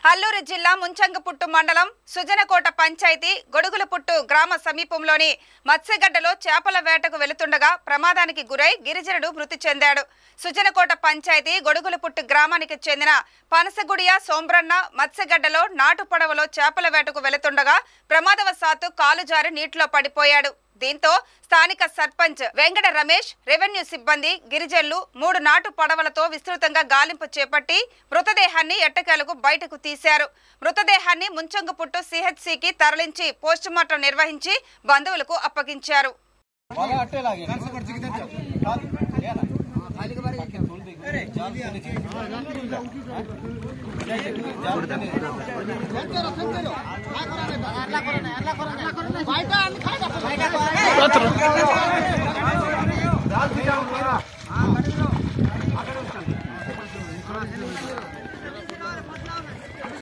అల్లూరు జిల్లా ముంచంగపుట్టు మండలం సుజనకోట పంచాయతీ గొడుగులపుట్టు గ్రామ సమీపంలోని మత్స్యగడ్డలో చేపల వేటకు వెళుతుండగా ప్రమాదానికి గురై గిరిజనుడు మృతి చెందాడు. సుజనకోట పంచాయతీ గొడుగులపుట్టు గ్రామానికి చెందిన పనసగుడియ సోంబ్రన్న మత్స్యగడ్డలో నాటు పడవలో చేపల వేటకు వెళుతుండగా ప్రమాదవశాత్తు కాలు జారి నీటిలో పడిపోయాడు. దీంతో స్థానిక సర్పంచ్ వెంకట రమేష్, రెవెన్యూ సిబ్బంది, గిరిజనులు 3 నాటు పడవలతో విస్తృతంగా గాలింపు చేపట్టి మృతదేహాన్ని ఎట్టకేలకు బయటకు తీశారు. మృతదేహాన్ని ముంచంగపుట్టు సిహెచ్సికి తరలించి పోస్టుమార్టం నిర్వహించి బంధువులకు అప్పగించారు. Cuatro.